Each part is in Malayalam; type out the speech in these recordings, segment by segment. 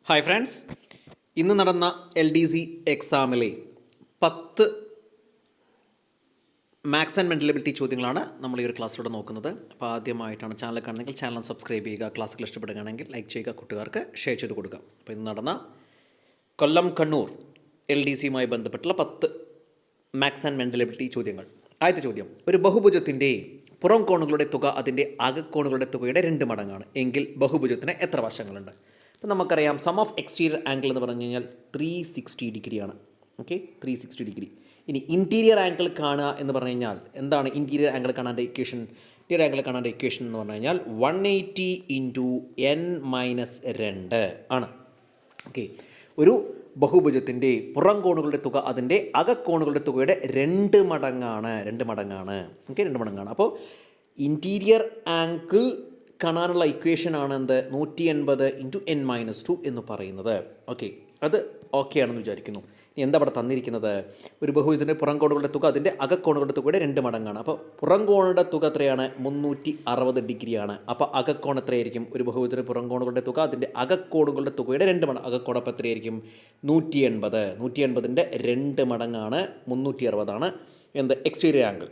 ഹായ് ഫ്രണ്ട്സ്, ഇന്ന് നടന്ന LDC എക്സാമിലെ 10 മാത്സ് ആൻഡ് മെൻ്റലബിലിറ്റി ചോദ്യങ്ങളാണ് നമ്മൾ ഈ ഒരു ക്ലാസ്സിലൂടെ നോക്കുന്നത്. അപ്പോൾ ആദ്യമായിട്ടാണ് ചാനൽ കാണുന്നതെങ്കിൽ ചാനൽ സബ്സ്ക്രൈബ് ചെയ്യുക, ക്ലാസ്സുകൾ ഇഷ്ടപ്പെടുകയാണെങ്കിൽ ലൈക്ക് ചെയ്യുക, കൂട്ടുകാർക്ക് ഷെയർ ചെയ്ത് കൊടുക്കുക. അപ്പോൾ ഇന്ന് നടന്ന കൊല്ലം കണ്ണൂർ LDCയുമായി ബന്ധപ്പെട്ടുള്ള 10 മാത്സ് ആൻഡ് മെൻ്റലബിലിറ്റി ചോദ്യങ്ങൾ. ആദ്യത്തെ ചോദ്യം: ഒരു ബഹുഭുജത്തിൻ്റെ പുറം കോണുകളുടെ തുക അതിൻ്റെ അകക്കോണുകളുടെ തുകയുടെ 2 മടങ്ങാണ് എങ്കിൽ ബഹുഭുജത്തിന് എത്ര വശങ്ങളുണ്ട്? അപ്പോൾ നമുക്കറിയാം സം ഓഫ് എക്സ്റ്റീരിയർ ആംഗിൾ എന്ന് പറഞ്ഞു കഴിഞ്ഞാൽ 360 ഡിഗ്രിയാണ്. Okay, 360 degree. ഇനി ഇൻറ്റീരിയർ ആംഗിൾ കാണുക എന്ന് പറഞ്ഞു കഴിഞ്ഞാൽ എന്താണ് ഇൻറ്റീരിയർ ആംഗിൾ കാണാൻ്റെ ഇക്വേഷൻ? ഇൻറ്റീരിയർ ആംഗിൾ കാണാൻ്റെ ഇക്വേഷൻ എന്ന് പറഞ്ഞു കഴിഞ്ഞാൽ 180 ഇൻറ്റു n-2 ആണ്. ഓക്കെ, ഒരു ബഹുഭുജത്തിൻ്റെ പുറം കോണുകളുടെ തുക അതിൻ്റെ അകക്കോണുകളുടെ തുകയുടെ 2 മടങ്ങാണ്. ഓക്കെ, 2 മടങ്ങാണ്. അപ്പോൾ ഇൻറ്റീരിയർ ആംഗിൾ കാണാനുള്ള ഇക്വേഷനാണ് എന്ത്? 180 ഇൻറ്റു n-2 എന്ന് പറയുന്നത്. ഓക്കെ, അത് ഓക്കെ ആണെന്ന് വിചാരിക്കുന്നു. ഇനി എന്താ അവിടെ തന്നിരിക്കുന്നത്? ഒരു ബഹുഭുജത്തിൻ്റെ പുറം കോണുകളുടെ തുക അതിൻ്റെ അകക്കോണുകളുടെ തുകയുടെ 2 മടങ്ങാണ്. അപ്പോൾ പുറം കോണുകളുടെ തുക എത്രയാണ്? 360 ഡിഗ്രിയാണ്. അപ്പോൾ അകക്കോൺ എത്രയായിരിക്കും? ഒരു ബഹുഭുജത്തിൻ്റെ പുറം കോണുകളുടെ തുക അതിൻ്റെ അകക്കോണുകളുടെ തുകയുടെ 2 മടങ്ങ്. അകക്കോൺ അപ്പോൾ എത്രയായിരിക്കും? 180. 180ൻ്റെ 2 മടങ്ങാണ് 360 എന്ത്? Exterior angle.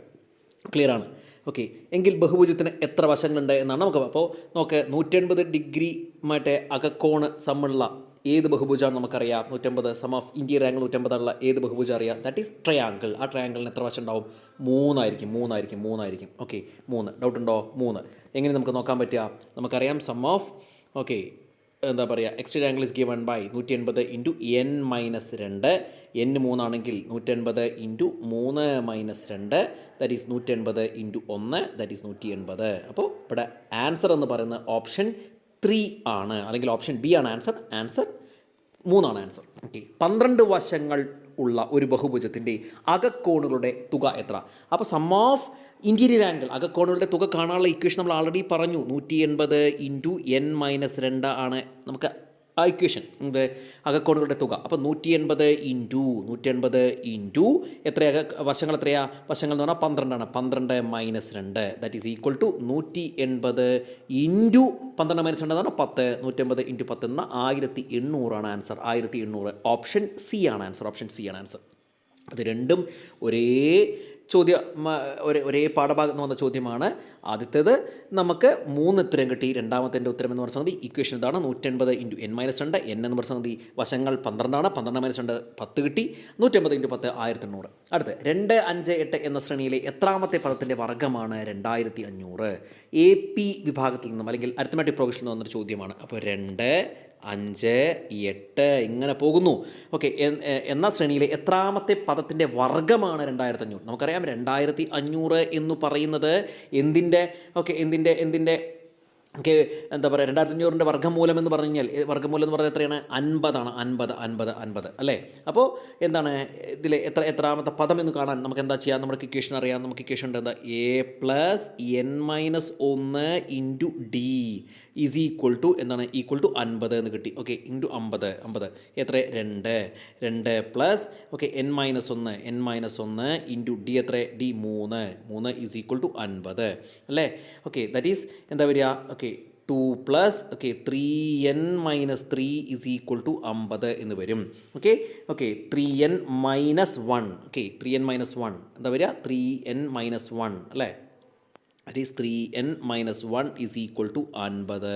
ക്ലിയർ ആണ്? ഓക്കെ, എങ്കിൽ ബഹുഭുജത്തിന് എത്ര വശങ്ങളുണ്ട് എന്നാണ് നമുക്ക്. അപ്പോൾ നോക്ക്, 180 ഡിഗ്രി മറ്റേ അകക്കോണ് സമ്മുള്ള ഏത് ബഹുഭുജമാണ് നമുക്കറിയാം? 180 സം ഓഫ് ഇൻറ്റീരിയർ ആംഗിൾ 180 ഉള്ള ഏത് ബഹുഭുജം അറിയാം? That is triangle. ആ ട്രയാങ്കിളിന് എത്ര വശം ഉണ്ടാവും? 3 ആയിരിക്കും. ഓക്കെ, 3. ഡൗട്ട് ഉണ്ടോ? 3 എങ്ങനെ നമുക്ക് നോക്കാൻ പറ്റുക? നമുക്കറിയാം സം ഓഫ് ഓക്കെ എന്താ പറയുക, exterior angle is given by 180 into n-2. n 3 ആണെങ്കിൽ 180 into 3-2 that is 180 into 1 that is 180. അപ്പോൾ ഇവിടെ ആൻസർ എന്ന് പറയുന്നത് ഓപ്ഷൻ 3 ആണ്, അല്ലെങ്കിൽ ഓപ്ഷൻ ബി ആണ് ആൻസർ. ആൻസർ 3 ആണ് ആൻസർ. ഓക്കെ, 12 വശങ്ങൾ ഉള്ള ഒരു ബഹുഭുജത്തിൻ്റെ അകക്കോണുകളുടെ തുക എത്ര? അപ്പോൾ സം ഓഫ് ഇൻറ്റീരിയർ ആംഗിൾ അകക്കോണുകളുടെ തുക കാണാനുള്ള ഇക്വേഷൻ നമ്മൾ ആൾറെഡി പറഞ്ഞു. 180 ഇൻറ്റു n-2 ആണ് നമുക്ക് ആ ഇക്വേഷൻ. എന്ത്? അകക്കോണുകളുടെ തുക. അപ്പോൾ 180 ഇൻറ്റു എത്രയാ വശങ്ങൾ? എത്രയാ വശങ്ങൾ എന്ന് പറഞ്ഞാൽ 12 ആണ്. 12-2 that is equal to 180 into 12-2 എന്ന് പറഞ്ഞാൽ 10. 180 ഇൻറ്റു 10 എന്ന് പറഞ്ഞാൽ 1800 ആണ് ആൻസർ. 1800. ഓപ്ഷൻ സി ആണ് ആൻസർ. ഓപ്ഷൻ സി ആണ് ആൻസർ. അത് രണ്ടും ഒരേ ഒരേ പാഠഭാഗത്ത് നിന്ന് വന്ന ചോദ്യമാണ്. ആദ്യത്തേത് നമുക്ക് 3 ഉത്തരം കിട്ടി. രണ്ടാമത്തെ ഉത്തരം എന്ന് പറഞ്ഞ സംഗതി ഇക്വേഷൻ ഇതാണ്. 180 ഇൻറ്റു n-2. n എന്ന് പറഞ്ഞ സംഗതി വശങ്ങൾ 12 ആണ്. 12-2 10 കിട്ടി. 180 ഇൻറ്റു 10 1800. അടുത്ത് 2, 5, 8 എന്ന ശ്രേണിയിലെ എത്രാമത്തെ പദത്തിൻ്റെ വർഗ്ഗമാണ് 2500? AP വിഭാഗത്തിൽ നിന്നും അല്ലെങ്കിൽ അരിത്മെറ്റിക് പ്രോഗ്രഷനിൽ നിന്ന് വന്നൊരു ചോദ്യമാണ്. അപ്പോൾ 2, 5, 8 ഇങ്ങനെ പോകുന്നു. ഓക്കെ, എന്ന ശ്രേണിയിലെ എത്രാമത്തെ പദത്തിൻ്റെ വർഗ്ഗമാണ് 2500? നമുക്കറിയാം 2500 എന്ന് പറയുന്നത് എന്തിൻ്റെ ഓക്കെ എന്താ പറയുക, 2500ൻ്റെ വർഗ്ഗമൂലം എന്ന് പറഞ്ഞു കഴിഞ്ഞാൽ വർഗ്ഗമൂലം എന്ന് പറഞ്ഞാൽ എത്രയാണ്? 50 ആണ്. 50 അല്ലേ? അപ്പോൾ എന്താണ് ഇതിൽ എത്രാമത്തെ പദം എന്ന് കാണാൻ നമുക്ക് എന്താ ചെയ്യാം? നമുക്ക് ഇക്വേഷൻ അറിയാം. നമുക്ക് ഇക്വേഷൻ ഉണ്ട്. എന്താ? a+n-1 into d is equal to എന്താണ്? ഈക്വൽ ടു 50 എന്ന് കിട്ടി. ഓക്കെ, ഇൻറ്റു 50 എത്ര? 2 plus okay n-1 into d എത്ര? d 3 ഈസ് ഈക്വൽ ടു 50 അല്ലേ? ഓക്കെ, ദാറ്റ് ഈസ് എന്താ വരിക? Okay 2 plus okay 3n-3 is equal to 50 എന്ന് വരും. ഓക്കെ 3n-1 ഓക്കെ 3n-1 എന്താ വരിക? 3n-1 അല്ലേ? that is 3n-1 is equal to 50.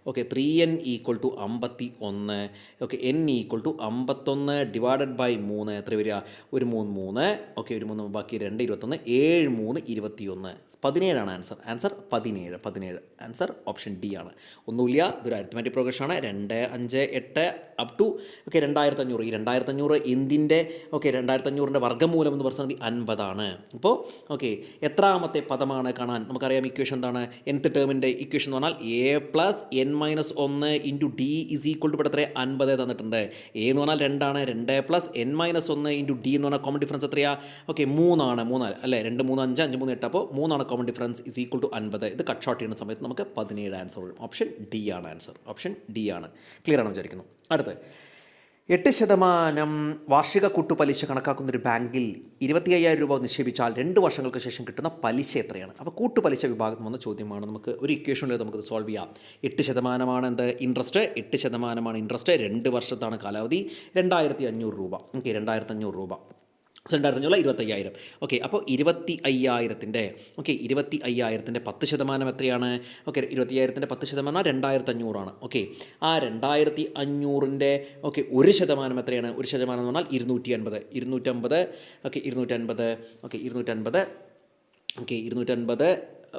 Okay, 3n equal to 51. Okay, n equal to 51 divided by 3 എത്ര വരിക? ഒരു 3 ഓക്കെ, ഒരു 3 ബാക്കി 2 21 7 3 21 17 ആണ് answer. Answer 17. Answer option D ആണ്. ഒന്നുമില്ല, ഇതൊരു അരിത്മെറ്റിക് പ്രോഗ്രഷൻ ആണ്. 2, 5, 8 അപ് ടു ഓക്കെ 2500. ഈ 2500 എന്തിൻ്റെ? ഓക്കെ 2500ൻ്റെ വർഗ്ഗമൂലം എന്ന് പറഞ്ഞാൽ 50 ആണ്. അപ്പോൾ ഓക്കെ എത്രാമത്തെ പദമാണ് കാണാൻ? നമുക്കറിയാം ഇക്വേഷൻ എന്താണ്? nth ടേമിൻ്റെ ഇക്വേഷൻ എന്ന് പറഞ്ഞാൽ a+n-1 into d is equal to ഇവിടെ എത്ര? 50 തന്നിട്ടുണ്ട്. എ എന്ന് പറഞ്ഞാൽ 2 ആണ്. 2 പ്ലസ് n-1 ഇൻറ്റു ഡി എന്ന് പറഞ്ഞാൽ കോമൺ ഡിഫറൻസ് എത്രയാ? ഓക്കെ 3 ആണ്. 3 അല്ലേ? 2 3 5 5 3 8 അപ്പോൾ 3 ആണ് common difference is equal to 50. ഇത് കട്ട് ഷോർട്ട് ചെയ്യുന്ന സമയത്ത് നമുക്ക് 17 ആൻസർ വരും. ഓപ്ഷൻ ഡി ആണ് ആൻസർ. ഓപ്ഷൻ ഡി ആണ്. ക്ലിയർ ആണെന്ന് വിചാരിക്കുന്നു. അടുത്ത് 8% വാർഷിക കൂട്ടുപലിശ കണക്കാക്കുന്നൊരു ബാങ്കിൽ 25,000 രൂപ നിക്ഷേപിച്ചാൽ 2 വർഷങ്ങൾക്ക് ശേഷം കിട്ടുന്ന പലിശ എത്രയാണ്? അപ്പോൾ കൂട്ടുപലിശ വിഭാഗത്തിൽ വന്ന ചോദ്യമാണ്. നമുക്ക് ഒരു ഇക്വേഷനിൽ നമുക്കത് സോൾവ് ചെയ്യാം. 8% എന്ത് ഇൻട്രസ്റ്റ്, 8% ഇൻട്രസ്റ്റ്, 2 വർഷത്താണ് കാലാവധി, 2,500 രൂപ. ഓക്കെ, 2,500 രൂപ. 25,000. ഓക്കെ, അപ്പോൾ 25,000-ൻ്റെ 10% എത്രയാണ്? ഓക്കെ, 25,000-ൻ്റെ 10% 2,500 ഓക്കെ, ആ 2,500-ൻ്റെ 1% എത്രയാണ്? 1% എന്ന് പറഞ്ഞാൽ 250. 250 ഓക്കെ, 250 ഓക്കെ, 250 ഓക്കെ, 250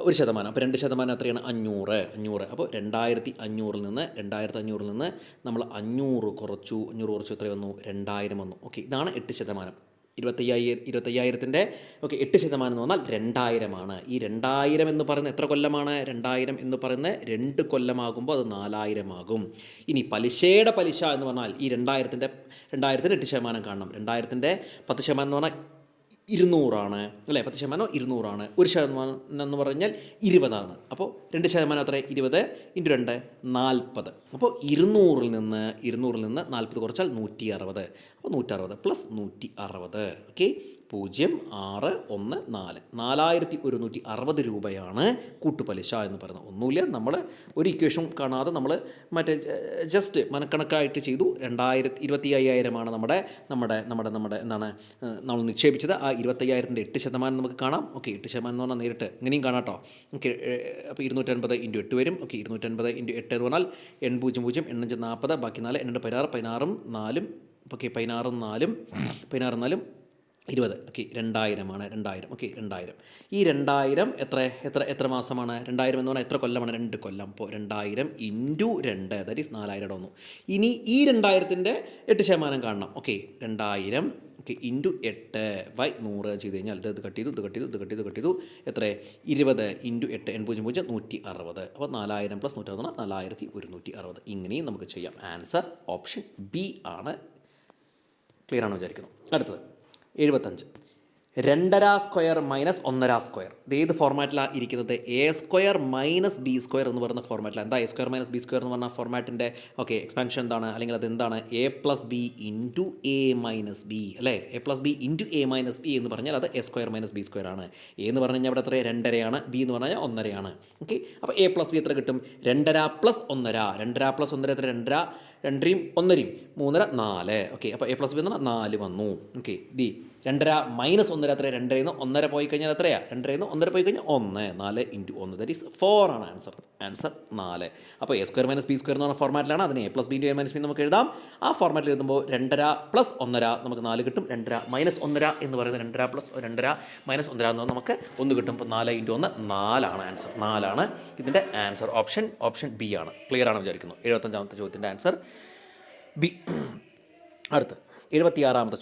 1%. അപ്പോൾ 2% എത്രയാണ്? 500. അപ്പോൾ 2,500-ൽ നിന്ന് നമ്മൾ 500 കുറച്ചു എത്ര വന്നു? 2,000 വന്നു. ഓക്കെ, ഇതാണ് 8%. 25,000-ൻ്റെ 8% എന്ന് പറഞ്ഞാൽ 2,000 ഈ 2,000 എന്ന് പറയുന്നത് എത്ര കൊല്ലമാണ്? 2,000 എന്ന് പറയുന്നത് 2 കൊല്ലമാകുമ്പോൾ അത് 4,000 ആകും. ഇനി പലിശയുടെ പലിശ എന്ന് പറഞ്ഞാൽ ഈ 2,000-ൻ്റെ 8% കാണണം. 2,000-ൻ്റെ 10% എന്ന് പറഞ്ഞാൽ 200 അല്ലേ? 10% 200. 1% എന്ന് പറഞ്ഞാൽ 20. അപ്പോൾ 2% എത്ര? 20 × 2 40. അപ്പോൾ 200-ൽ നിന്ന് 40 കുറച്ചാൽ 160. അപ്പോൾ 160 + 160 ഓക്കെ, 0,614 4,160 രൂപയാണ് കൂട്ടുപലിശ എന്ന് പറയുന്നത്. ഒന്നുമില്ല, നമ്മൾ ഒരു ഇക്വേഷൻ കാണാതെ നമ്മൾ മറ്റേ ജസ്റ്റ് മനക്കണക്കായിട്ട് ചെയ്തു. 25,000 എന്താണ് നമ്മൾ നിക്ഷേപിച്ചത്. ആ 25,000-ൻ്റെ 8% നമുക്ക് കാണാം. ഓക്കെ, 8% എന്ന് പറഞ്ഞാൽ നേരിട്ട് ഇങ്ങനെയും കാണാം കേട്ടോ. ഓക്കെ, അപ്പോൾ 250 × 8 വരും. ഓക്കെ, 250 × 8 എന്ന് പറഞ്ഞാൽ 800 8 40 ബാക്കി 4 8 16 4 ഓക്കെ, 16 4 20. Okay, 2,000 okay, 2,000. ഈ 2,000 എത്ര മാസമാണ്? 2,000 എന്ന് പറഞ്ഞാൽ എത്ര കൊല്ലമാണ്? 2 കൊല്ലം. അപ്പോൾ 2,000 × 2 ദാറ്റ് ഈസ് 4,000 വന്നു. ഇനി ഈ 2,000-ൻ്റെ 8% കാണണം. ഓക്കെ, 2,000 ഓക്കെ × 8/100 ചെയ്ത് കഴിഞ്ഞാൽ ഇത് കട്ട് ചെയ്തു എത്ര? 20 × 8 800 160. അപ്പോൾ 4,000 + 160 4,160. ഇങ്ങനെയും നമുക്ക് ചെയ്യാം. ആൻസർ ഓപ്ഷൻ ബി ആണ്. ക്ലിയർ ആണെന്ന് വിചാരിക്കുന്നു. അടുത്തത് 75. 2² - 1² ഇത് ഏത് ഫോർമാറ്റിലാണ് ഇരിക്കുന്നത്? A² - B² എന്ന് പറയുന്ന ഫോർമാറ്റിലാണ്. എന്താ A² - B² എന്ന് പറഞ്ഞ ഫോർമാറ്റിൻ്റെ എക്സ്പാൻഷൻ എന്താണ്? അല്ലെങ്കിൽ അതെന്താണ്? A + B × A - B അല്ലേ? A + B × A - B എന്ന് പറഞ്ഞാൽ അത് A² - B² ആണ്. A എന്ന് പറഞ്ഞു കഴിഞ്ഞാൽ അവിടെ എത്ര? 2.5 B എന്ന് പറഞ്ഞാൽ 1.5. ഓക്കെ, അപ്പോൾ A + B എത്ര കിട്ടും? 2.5 + 1.5. 2.5 + 1.5 എത്ര? 2.5 2 1 3 4. ഓക്കെ, അപ്പോൾ A + B എന്ന് പറഞ്ഞാൽ 4 വന്നു. ഓക്കെ, 2.5 - 1.5 എത്ര? 2 1 പോയി കഴിഞ്ഞാൽ എത്രയാണ്? 2 1 പോയി കഴിഞ്ഞാൽ 1 4 × 1 ദാറ്റ് ഈസ് 4 ആണ് ആൻസർ 4. അപ്പോൾ A² - B² എന്ന് പറഞ്ഞ ഫോർമാറ്റിലാണ്. അതിന് A + B × A - B നമുക്ക് എഴുതാം. ആ ഫോർമാറ്റിൽ എഴുതുമ്പോൾ 2.5 + 1.5 നമുക്ക് 4 കിട്ടും. 2.5 - 1.5 എന്ന് പറയുന്നത് 2.5 + 2.5 - 1.5 എന്ന് നമുക്ക് 1 കിട്ടും. അപ്പോൾ 4 × 1 4 ആണ് ആൻസർ. 4 ആണ് ഇതിൻ്റെ ആൻസർ. ഓപ്ഷൻ ബി ആണ്. ക്ലിയർ ആണെന്ന് വിചാരിക്കുന്നു. 75-ാമത്തെ ചോദ്യത്തിൻ്റെ ആൻസർ ബി. അടുത്ത് 76-ാമത്തെ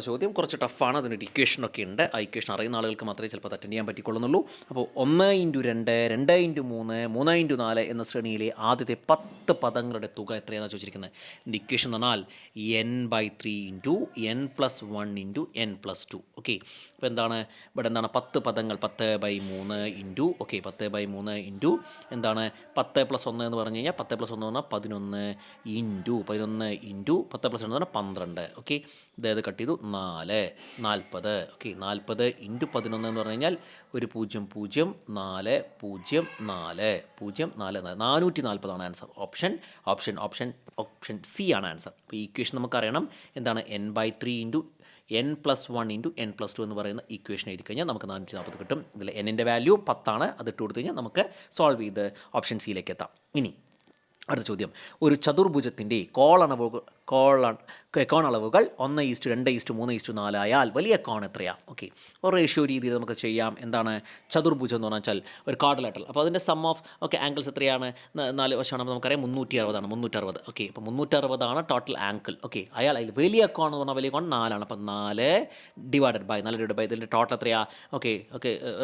ചോദ്യം കുറച്ച് ടഫാണ്. അതിനൊരു ഇക്വേഷനൊക്കെ ഉണ്ട്. ആ ഇക്വേഷൻ അറിയുന്ന ആളുകൾക്ക് മാത്രമേ ചിലപ്പോൾ അറ്റൻഡ് ചെയ്യാൻ പറ്റിക്കൊള്ളുന്നുള്ളൂ. അപ്പോൾ 1 × 2 2 × 3 3 × 4 എന്ന ശ്രേണിയിലെ ആദ്യത്തെ 10 പദങ്ങളുടെ തുക എത്രയാണെന്ന് ചോദിച്ചിരിക്കുന്നത്. ഇതിൻ്റെ ഇക്വേഷൻ എന്ന് പറഞ്ഞാൽ n/3 × n + 1 × n + 2. ഓക്കെ, അപ്പോൾ ഇവിടെ എന്താണ് 10 പദങ്ങൾ? 10/3 ഇൻറ്റു 10/3 ഇൻറ്റു എന്താണ് 10 + 1 എന്ന് പറഞ്ഞു കഴിഞ്ഞാൽ 10 + 1 എന്ന് പറഞ്ഞാൽ 11 ഇൻറ്റു 10 + 1 എന്ന് പറഞ്ഞാൽ 12. ഓക്കെ, ഇതേത് കട്ട് ചെയ്തു? 40. ഓക്കെ, 40 × 11 എന്ന് പറഞ്ഞു കഴിഞ്ഞാൽ 1 0 0 4 0 4 0 4 440 ആണ് ആൻസർ. ഓപ്ഷൻ സി ആണ് ആൻസർ. അപ്പോൾ ഈ ഇക്വേഷൻ നമുക്കറിയണം. എന്താണ്? n/3 × n + 1 × n + 2 എന്ന് പറയുന്ന ഇക്വേഷൻ എഴുതി കഴിഞ്ഞാൽ നമുക്ക് 440 കിട്ടും. ഇതിൽ n-ൻ്റെ വാല്യൂ 10 ആണ്. അത് ഇട്ട് കൊടുത്തു കഴിഞ്ഞാൽ നമുക്ക് സോൾവ് ചെയ്ത് ഓപ്ഷൻ സിയിലേക്ക് എത്താം. ഇനി അടുത്ത ചോദ്യം. ഒരു ചതുർഭുജത്തിൻ്റെ കോണളവുകൾ 1:2:3:4 ആയാൽ വലിയ കോൺ എത്രയാണ്? ഓക്കെ, ഒരു റേഷ്യോ രീതിയിൽ നമുക്ക് ചെയ്യാം. എന്താണ് ചതുർഭുജം എന്ന് പറഞ്ഞാൽ? ഒരു ക്വാഡ്രിലാറ്ററൽ. അപ്പോൾ അതിൻ്റെ സം ഓഫ് ആംഗിൾസ് എത്രയാണ്? 4 വശമാണ്. അപ്പോൾ നമുക്കറിയാം 360 ആണ്. 360. ഓക്കെ, അപ്പോൾ 360 ആണ് ടോട്ടൽ ആംഗിൾ. ഓക്കെ, അതിൽ വലിയ കോൺ എന്ന് പറഞ്ഞാൽ വലിയ കോൺ 4 ആണ്. അപ്പോൾ 4 ഡിവൈഡഡ് ബൈ ഇതിൻ്റെ ടോട്ടൽ എത്രയാണ്? ഓക്കെ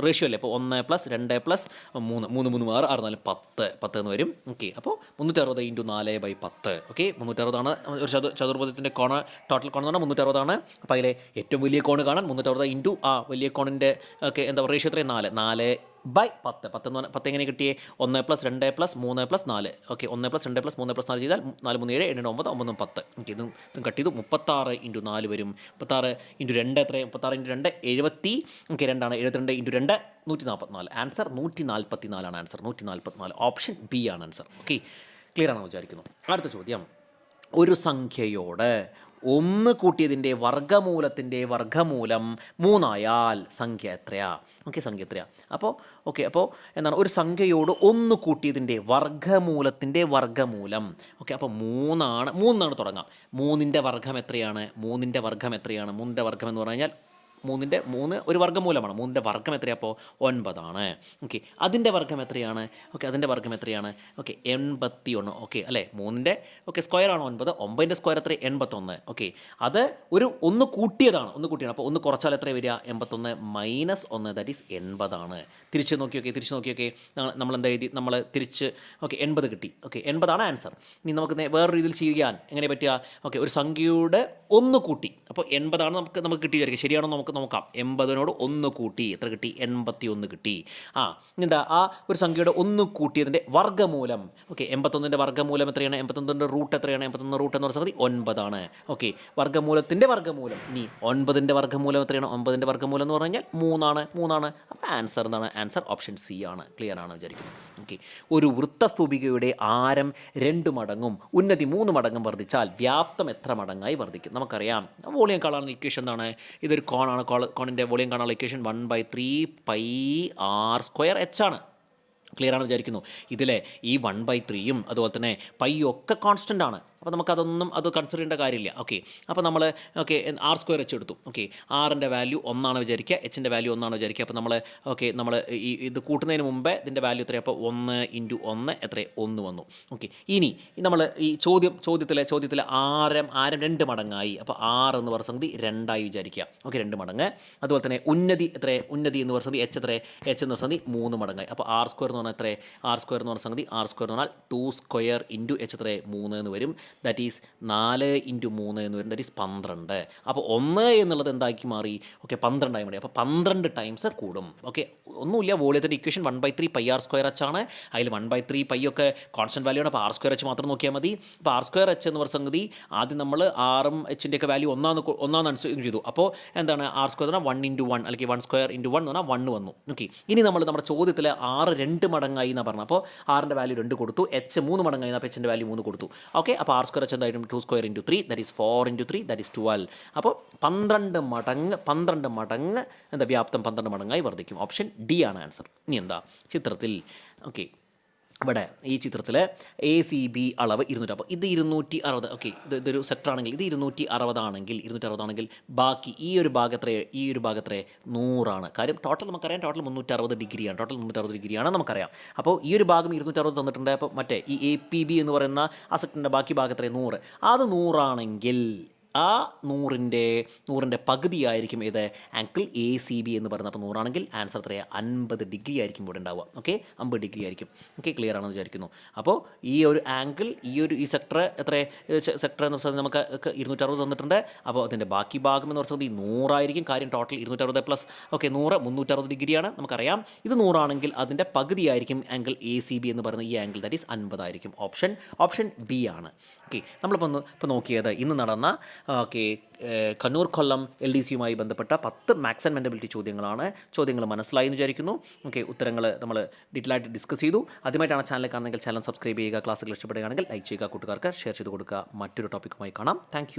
റേഷ്യോ അല്ലേ? അപ്പോൾ 1 + 2 + 3 3 6 6 4 10 എന്ന് വരും. ഓക്കെ, അപ്പോൾ 360 × 4/10. ഓക്കെ, 360 ആണ് ഒരു ചതുർഭുജത്തിൻ്റെ ടോട്ടൽ കോൺ എന്ന് പറഞ്ഞാൽ 360 ആണ്. അപ്പോൾ അതിലെ ഏറ്റവും വലിയ കോൺ കാണാൻ 360 ഇൻറ്റു ആ വലിയ കോണിൻ്റെ എന്താ പറയുക റേഷ്യോ എത്രയും 4 ബൈ 10. 10 എന്ന് പറഞ്ഞാൽ 10 എങ്ങനെ കിട്ടിയേ? 1 + 2 + 3 + 4. ഓക്കെ, 1 + 2 + 3 + 4 ചെയ്താൽ 4 3 7 7 9 9 10. ഓക്കെ, ഇതും കട്ട് ചെയ്തു. 36 × 4 വരും. 36 × 2 എത്ര? 36 × 2 70. ഓക്കെ, 2 ആണ്. 72 × 2 144. ആൻസർ 144 ആണ്. ആൻസർ 144. ഓപ്ഷൻ ബി ആണ് ആൻസർ. ഓക്കെ, ക്ലിയർ ആണെന്ന് വിചാരിക്കുന്നു. അടുത്ത ചോദ്യം, ഒരു സംഖ്യയോട് 1 കൂട്ടിയതിൻ്റെ വർഗ്ഗമൂലത്തിൻ്റെ വർഗ്ഗമൂലം 3 ആയാൽ സംഖ്യ എത്രയാ? ഓക്കെ, സംഖ്യ എത്രയാ? അപ്പോൾ എന്താണ്, ഒരു സംഖ്യയോട് 1 കൂട്ടിയതിൻ്റെ വർഗ്ഗമൂലത്തിൻ്റെ വർഗ്ഗമൂലം. ഓക്കെ, അപ്പോൾ 3 തുടങ്ങാം. 3ൻ്റെ വർഗ്ഗം എത്രയാണ്? 3ൻ്റെ വർഗ്ഗം എത്രയാണ്? 3ൻ്റെ വർഗ്ഗം എന്ന് പറഞ്ഞു കഴിഞ്ഞാൽ 3 ഒരു വർഗ്ഗമൂലമാണ്. 3ൻ്റെ വർഗ്ഗം എത്രയാണ്? അപ്പോൾ 9 ആണ്. ഓക്കെ, അതിൻ്റെ വർഗ്ഗം എത്രയാണ്? ഓക്കെ, അതിൻ്റെ വർഗ്ഗം എത്രയാണ്? ഓക്കെ, 81. ഓക്കെ അല്ലേ, 3ൻ്റെ സ്ക്വയർ ആണ് 9. 9ൻ്റെ സ്ക്വയർ എത്ര? 81. ഓക്കെ, അത് ഒരു 1 കൂട്ടിയതാണ്. അപ്പോൾ 1 കുറച്ചാൽ എത്ര വരിക? 81 - 1 ദാറ്റ് ഈസ് 80 ആണ്. തിരിച്ച് നോക്കിയൊക്കെ നമ്മൾ എന്താ എഴുതി? നമ്മൾ തിരിച്ച് 80 കിട്ടി. ഓക്കെ, 80 ആണ് ആൻസർ. ഇനി നമുക്ക് വേറെ രീതിയിൽ ചെയ്യാൻ എങ്ങനെ പറ്റുക? ഓക്കെ, ഒരു സംഖ്യയുടെ 1 കൂട്ടി, അപ്പോൾ 80 ആണ് നമുക്ക് കിട്ടി വിചാരിക്കും. ശരിയാണോ നമുക്ക് നോക്കാം. 80നോട് 1 കൂട്ടി എത്ര കിട്ടി? 81 കിട്ടി. എന്താ, ആ ഒരു സംഖ്യയുടെ 1 കൂട്ടിയതിൻ്റെ വർഗ്ഗമൂലം. ഓക്കെ, 81ൻ്റെ വർഗ്ഗമൂലം എത്രയാണ്? 81ൻ്റെ റൂട്ട് എത്രയാണ്? 81 റൂട്ട് എന്ന് പറഞ്ഞ സംഗതി 9 ആണ്. ഓക്കെ, വർഗ്ഗമൂലത്തിൻ്റെ വർഗ്ഗമൂലം. ഇനി 9ൻ്റെ വർഗ്ഗമൂലം എത്രയാണ്? 9ൻ്റെ വർഗ്ഗമൂലം എന്ന് പറഞ്ഞു കഴിഞ്ഞാൽ 3 ആണ്. അപ്പോൾ ആൻസർ എന്താണ്? ആൻസർ ഓപ്ഷൻ സി ആണ്. ക്ലിയർ ആണ് വിചാരിക്കുന്നു. ഓക്കെ, ഒരു വൃത്തസ്തൂപികയുടെ ആരം 2 മടങ്ങും ഉന്നതി 3 മടങ്ങും വർദ്ധിച്ചാൽ വ്യാപ്തം എത്ര മടങ്ങായി വർദ്ധിക്കും? നമുക്കറിയാം, വോളിയം കാണാനുള്ള ഇക്വേഷൻ എന്താണ്? ഇതൊരു കോണാണ്. കോണിൻ്റെ വോളിയം കാണാനുള്ള ഇക്വേഷൻ 1/3 πr² ആണ്. ക്ലിയർ ആണ് വിചാരിക്കുന്നു. ഇതിലെ ഈ 1/3 അതുപോലെ തന്നെ പൈയൊക്കെ കോൺസ്റ്റൻ്റ് ആണ്. അപ്പോൾ നമുക്കതൊന്നും കൺസിഡർ ചെയ്യേണ്ട കാര്യമില്ല. ഓക്കെ, അപ്പോൾ നമ്മൾ r² h എടുത്തു. ഓക്കെ, ആറിൻ്റെ വാല്യൂ 1 വിചാരിക്കുക, എച്ചിൻ്റെ വാല്യൂ 1 വിചാരിക്കുക. അപ്പോൾ നമ്മൾ ഇത് കൂട്ടുന്നതിന് മുമ്പേ ഇതിൻ്റെ വാല്യൂ എത്രയാണ്? അപ്പോൾ 1 × 1 എത്ര? 1 വന്നു. ഓക്കെ, ഇനി നമ്മൾ ഈ ചോദ്യത്തിലെ ആരം 2 മടങ്ങായി. അപ്പോൾ 6 എന്ന് പറഞ്ഞ സംഗതി 2 വിചാരിക്കുക. ഓക്കെ, 2 മടങ്ങ്. അതുപോലെ തന്നെ ഉന്നതി എത്ര? ഉന്നതി എന്ന് പറഞ്ഞ സംഗതി h എത്ര? h എന്ന് പറഞ്ഞ സംഗതി 3 മടങ്ങായി. അപ്പോൾ r² എന്ന് പറഞ്ഞാൽ എത്ര? r² എന്ന് പറഞ്ഞ സംഗതി r² എന്ന് പറഞ്ഞാൽ 2² h എത്ര? 3 എന്ന് വരും. ദാറ്റ് ഈസ് 4 × 3 എന്ന് വരും. That is 12. അപ്പോൾ 1 എന്നുള്ളത് എന്താക്കി മാറി? ഓക്കെ, 12 ആയി മാറി. അപ്പോൾ 12 ടൈംസ് കൂടും. ഓക്കെ, ഒന്നുമില്ല, വോളിയത്തിൻ്റെ ഇക്വേഷൻ 1/3 πr² h ആണ്. അതിൽ 1/3 π ഒക്കെ കോൺസ്റ്റൻറ്റ് വാല്യൂ ആണ്. അപ്പോൾ r² h മാത്രം നോക്കിയാൽ മതി. അപ്പോൾ r² h എന്ന് പറഞ്ഞ സംഗതി ആദ്യം നമ്മൾ ആറും എച്ചിൻ്റെ ഒക്കെ വാല്യൂ ഒന്നാന്ന് അനുസരിച്ച് ചെയ്തു. അപ്പോൾ എന്താണ്, r² എന്ന് പറഞ്ഞാൽ 1 × 1 അല്ലെങ്കിൽ 1² × 1 എന്ന് പറഞ്ഞാൽ 1 വന്നു. ഓക്കെ, ഇനി നമ്മുടെ ചോദ്യത്തിൽ 6 2 മടങ്ങായി എന്നാണ് പറഞ്ഞത്. അപ്പോൾ ആറിൻ്റെ വാല്യൂ 2 കൊടുത്തു, h 3 മടങ്ങായി. അപ്പോൾ എച്ചിൻ്റെ വാല്യൂ 3 കൊടുത്തു. ഓക്കെ, അപ്പോൾ r² h എന്തായിട്ടും 2² × 3 that is 4 × 3 that is 12. അപ്പോൾ 12 മടങ്ങ് എന്താ, വ്യാപ്തം 12 മടങ്ങായി വർദ്ധിക്കും. ഓപ്ഷൻ ഡി ആണ് ആൻസർ. ഇനി എന്താ ചിത്രത്തിൽ? ഓക്കെ, ഇവിടെ ഈ ചിത്രത്തിൽ ACB അളവ് 200. അപ്പോൾ ഇത് 260. ഓക്കെ, ഇതൊരു സെക്ടറാണെങ്കിൽ ഇത് 260 ആണെങ്കിൽ ബാക്കി ഈ ഒരു ഭാഗത്ര 100 ആണ്. കാര്യം ടോട്ടൽ നമുക്കറിയാം, ടോട്ടൽ 360 ഡിഗ്രിയാണ് നമുക്കറിയാം. അപ്പോൾ ഈ ഒരു ഭാഗം 260 തന്നിട്ടുണ്ട്. അപ്പോൾ മറ്റേ ഈ APB എന്ന് പറയുന്ന ആ സെക്ടറിൻ്റെ ബാക്കി ഭാഗത്ര 100. അത് 100 ആണെങ്കിൽ ആ 100ൻ്റെ പകുതിയായിരിക്കും ഇത് ആംഗിൾ ACB എന്ന് പറയുന്നത്. അപ്പോൾ 100 ആണെങ്കിൽ ആൻസർ എത്രയാണ്? 50 ഡിഗ്രി ആയിരിക്കും ഇവിടെ ഉണ്ടാവുക. ഓക്കെ, 50 ഡിഗ്രി ആയിരിക്കും. ഓക്കെ, ക്ലിയർ ആണെന്ന് വിചാരിക്കുന്നു. അപ്പോൾ ഈ ഒരു ആംഗിൾ ഈ സെക്ടർ എന്ന് പറഞ്ഞാൽ നമുക്ക് 260 തന്നിട്ടുണ്ട്. അപ്പോൾ അതിൻ്റെ ബാക്കി ഭാഗം എന്ന് പറഞ്ഞാൽ 100 ആയിരിക്കും. കാര്യം ടോട്ടൽ 260 പ്ലസ് 100 360 ഡിഗ്രിയാണ് നമുക്കറിയാം. ഇത് 100 ആണെങ്കിൽ അതിൻ്റെ പകുതിയായിരിക്കും ആംഗിൾ ACB എന്ന് പറയുന്ന ഈ ആംഗിൾ ദാറ്റ് ഈസ് 50 ആയിരിക്കും. ഓപ്ഷൻ ബി ആണ്. ഓക്കെ, നമ്മളിപ്പോൾ നോക്കിയത് ഇന്ന് നടന്ന കണ്ണൂർ കൊല്ലം LDCയുമായി ബന്ധപ്പെട്ട 10 മാത്സ് ആൻഡ് മെൻ്റബിലിറ്റി ചോദ്യങ്ങൾ മനസ്സിലായി എന്ന് വിചാരിക്കുന്നു. ഓക്കെ, ഉത്തരങ്ങൾ നമ്മൾ ഡീറ്റെയിലായിട്ട് ഡിസ്കസ് ചെയ്തു. ആദ്യമായിട്ടാണ് ചാനൽ കാണുന്നതെങ്കിൽ ചാനൽ സബ്സ്ക്രൈബ് ചെയ്യുക. ക്ലാസ്സുകൾ ഇഷ്ടപ്പെടുകയാണെങ്കിൽ ലൈക്ക് ചെയ്യുക, കൂട്ടുകാർക്ക് ഷെയർ ചെയ്ത് കൊടുക്കുക. മറ്റൊരു ടോപ്പിക്കുമായി കാണാം. താങ്ക്